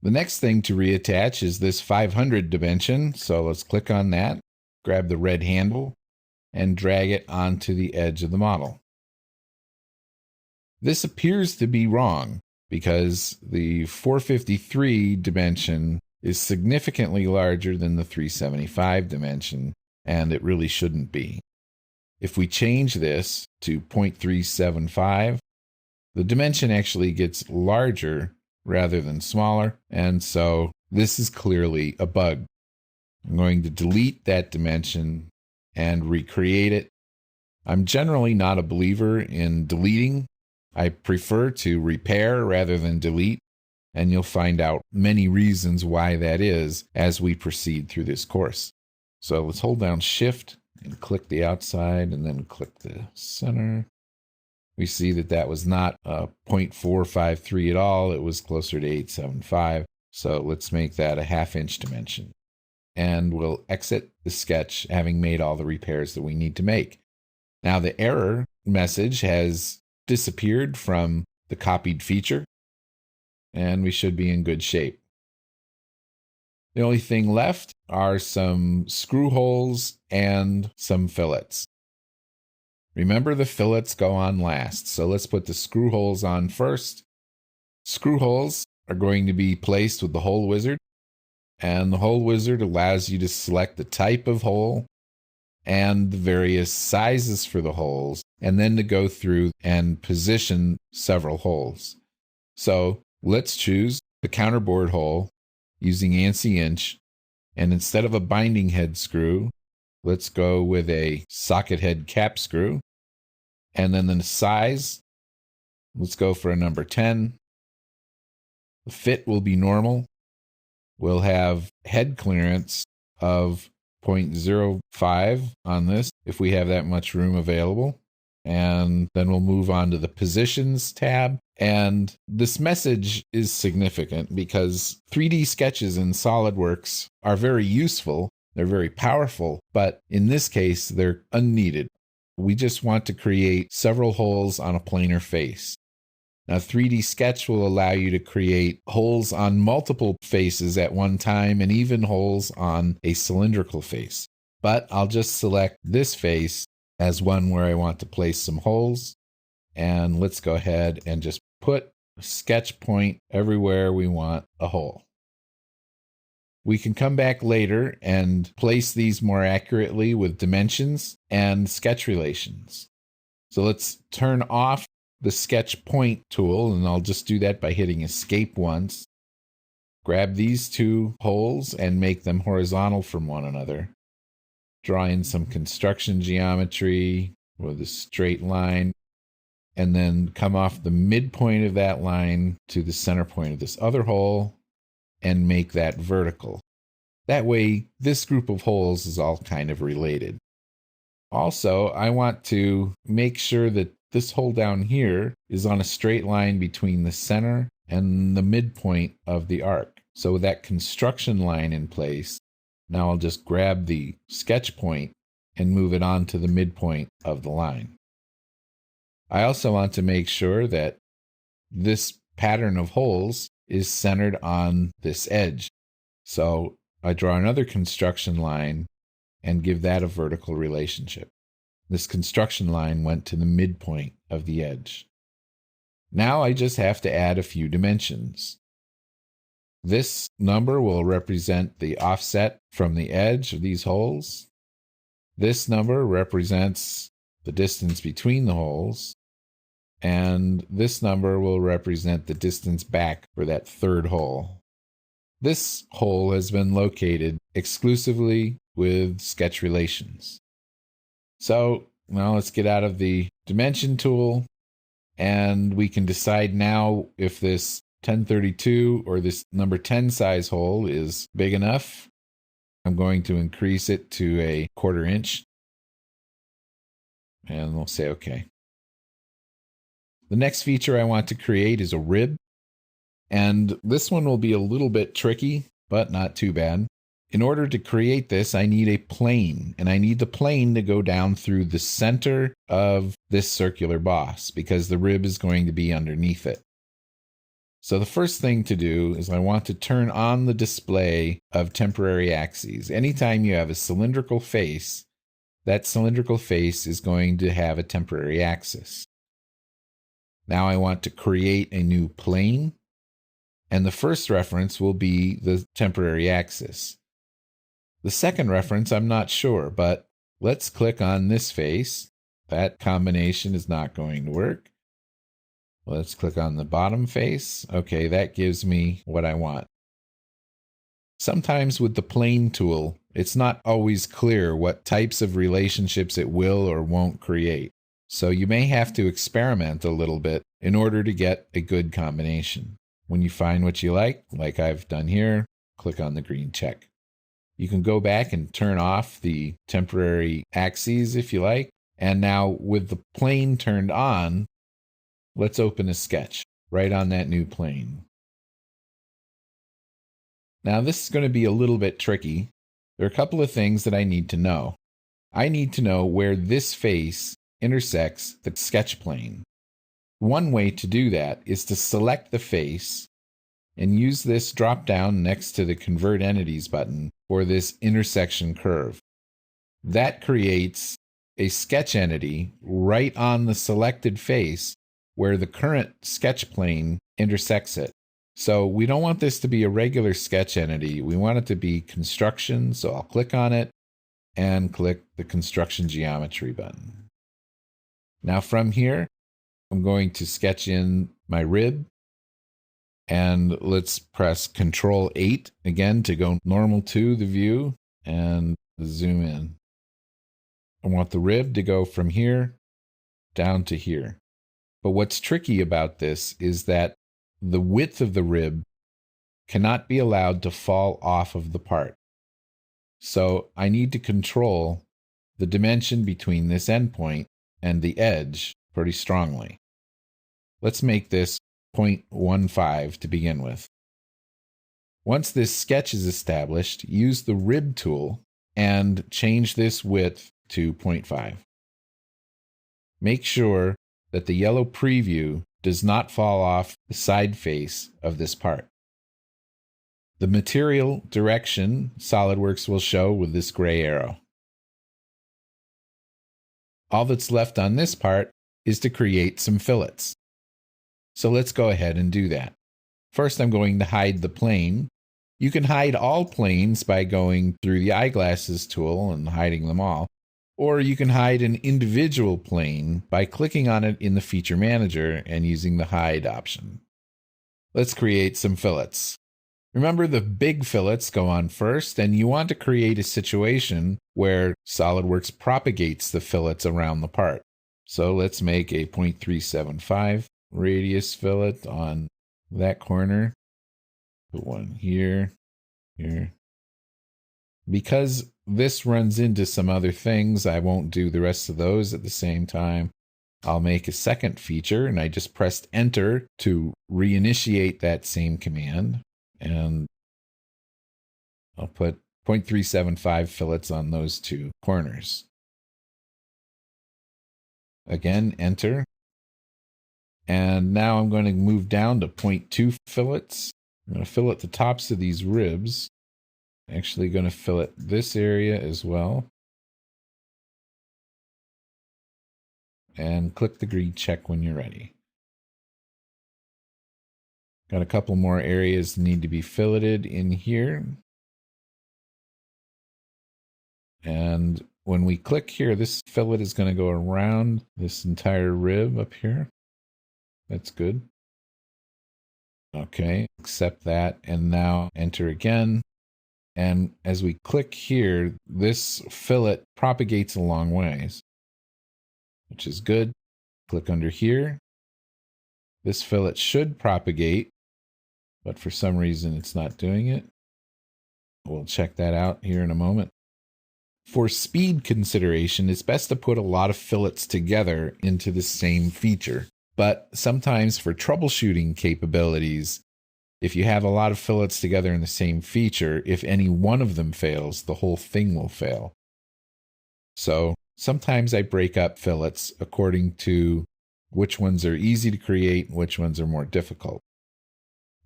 The next thing to reattach is this 500 dimension. So let's click on that, grab the red handle, and drag it onto the edge of the model. This appears to be wrong because the 453 dimension is significantly larger than the 375 dimension, and it really shouldn't be. If we change this to 0.375, the dimension actually gets larger rather than smaller, and so this is clearly a bug. I'm going to delete that dimension and recreate it. I'm generally not a believer in deleting. I prefer to repair rather than delete, and you'll find out many reasons why that is as we proceed through this course. So let's hold down Shift and click the outside and then click the center. We see that that was not 0.453 at all. It was closer to 875. So let's make that a 1/2 inch dimension. And we'll exit the sketch having made all the repairs that we need to make. Now the error message has disappeared from the copied feature, and we should be in good shape. The only thing left are some screw holes and some fillets. Remember, the fillets go on last, so let's put the screw holes on first. Screw holes are going to be placed with the hole wizard, and the hole wizard allows you to select the type of hole and the various sizes for the holes, and then to go through and position several holes. So let's choose the counterbore hole using ANSI inch, and instead of a binding head screw, let's go with a socket head cap screw. And then the size, let's go for a number 10. The fit will be normal. We'll have head clearance of 0.05 on this if we have that much room available. And then we'll move on to the Positions tab. And this message is significant because 3D sketches in SOLIDWORKS are very useful. They're very powerful, but in this case, they're unneeded. We just want to create several holes on a planar face. Now, 3D Sketch will allow you to create holes on multiple faces at one time and even holes on a cylindrical face. But I'll just select this face as one where I want to place some holes. And let's go ahead and just put a sketch point everywhere we want a hole. We can come back later and place these more accurately with dimensions and sketch relations. So let's turn off the sketch point tool, and I'll just do that by hitting escape once. Grab these two holes and make them horizontal from one another. Draw in some construction geometry with a straight line, and then come off the midpoint of that line to the center point of this other hole and make that vertical. That way, this group of holes is all kind of related. Also, I want to make sure that this hole down here is on a straight line between the center and the midpoint of the arc. So with that construction line in place, now I'll just grab the sketch point and move it on to the midpoint of the line. I also want to make sure that this pattern of holes is centered on this edge. So I draw another construction line and give that a vertical relationship. This construction line went to the midpoint of the edge. Now I just have to add a few dimensions. This number will represent the offset from the edge of these holes. This number represents the distance between the holes. And this number will represent the distance back for that third hole. This hole has been located exclusively with sketch relations. So now let's get out of the dimension tool, and we can decide now if this 1032 or this number 10 size hole is big enough. I'm going to increase it to a 1/4 inch, and we'll say OK. The next feature I want to create is a rib, and this one will be a little bit tricky, but not too bad. In order to create this, I need a plane, and I need the plane to go down through the center of this circular boss because the rib is going to be underneath it. So the first thing to do is I want to turn on the display of temporary axes. Anytime you have a cylindrical face, that cylindrical face is going to have a temporary axis. Now I want to create a new plane, and the first reference will be the temporary axis. The second reference, I'm not sure, but let's click on this face. That combination is not going to work. Let's click on the bottom face. Okay, that gives me what I want. Sometimes with the plane tool, it's not always clear what types of relationships it will or won't create. So you may have to experiment a little bit in order to get a good combination. When you find what you like I've done here, click on the green check. You can go back and turn off the temporary axes if you like. And now with the plane turned on, let's open a sketch right on that new plane. Now this is going to be a little bit tricky. There are a couple of things that I need to know. I need to know where this face intersects the sketch plane. One way to do that is to select the face and use this drop down next to the Convert Entities button for this intersection curve. That creates a sketch entity right on the selected face where the current sketch plane intersects it. So we don't want this to be a regular sketch entity. We want it to be construction. So I'll click on it and click the construction geometry button. Now from here, I'm going to sketch in my rib. And let's press Control 8 again to go normal to the view and zoom in. I want the rib to go from here down to here. But what's tricky about this is that the width of the rib cannot be allowed to fall off of the part. So I need to control the dimension between this endpoint and the edge pretty strongly. Let's make this 0.15 to begin with. Once this sketch is established, use the rib tool and change this width to 0.5. Make sure that the yellow preview does not fall off the side face of this part. The material direction SOLIDWORKS will show with this gray arrow. All that's left on this part is to create some fillets. So let's go ahead and do that. First, I'm going to hide the plane. You can hide all planes by going through the eyeglasses tool and hiding them all. Or you can hide an individual plane by clicking on it in the Feature Manager and using the Hide option. Let's create some fillets. Remember, the big fillets go on first, and you want to create a situation where SOLIDWORKS propagates the fillets around the part. So let's make a 0.375 radius fillet on that corner. Put one here, here. Because this runs into some other things, I won't do the rest of those at the same time. I'll make a second feature, and I just pressed Enter to reinitiate that same command. And I'll put 0.375 fillets on those two corners. Again, Enter. And now I'm going to move down to 0.2 fillets. I'm going to fillet the tops of these ribs. Actually going to fillet this area as well. And click the green check when you're ready. Got a couple more areas that need to be filleted in here. And when we click here, this fillet is going to go around this entire rib up here. That's good. Okay, accept that. And now enter again. And as we click here, this fillet propagates a long ways, which is good. Click under here. This fillet should propagate, but for some reason it's not doing it. We'll check that out here in a moment. For speed consideration, it's best to put a lot of fillets together into the same feature. But sometimes for troubleshooting capabilities, if you have a lot of fillets together in the same feature, if any one of them fails, the whole thing will fail. So sometimes I break up fillets according to which ones are easy to create and which ones are more difficult.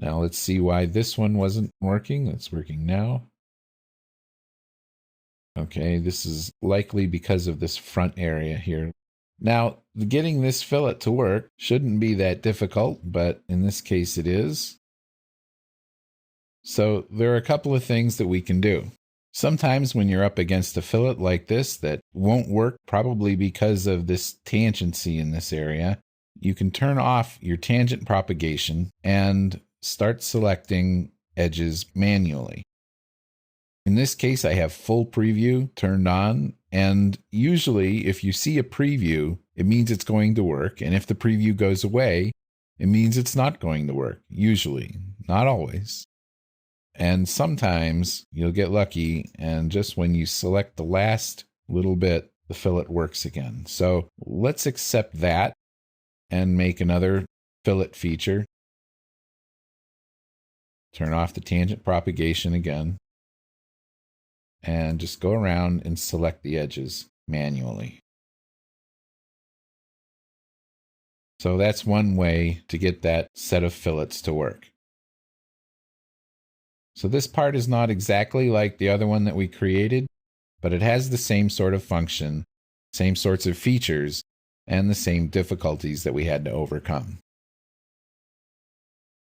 Now let's see why this one wasn't working. It's working now. Okay, this is likely because of this front area here. Now, getting this fillet to work shouldn't be that difficult, but in this case it is. So there are a couple of things that we can do. Sometimes when you're up against a fillet like this that won't work, probably because of this tangency in this area, you can turn off your tangent propagation and start selecting edges manually. In this case, I have full preview turned on, and usually if you see a preview, it means it's going to work, and if the preview goes away, it means it's not going to work, usually, not always. And sometimes you'll get lucky, and just when you select the last little bit, the fillet works again. So let's accept that and make another fillet feature. Turn off the tangent propagation again, and just go around and select the edges manually. So that's one way to get that set of fillets to work. So this part is not exactly like the other one that we created, but it has the same sort of function, same sorts of features, and the same difficulties that we had to overcome.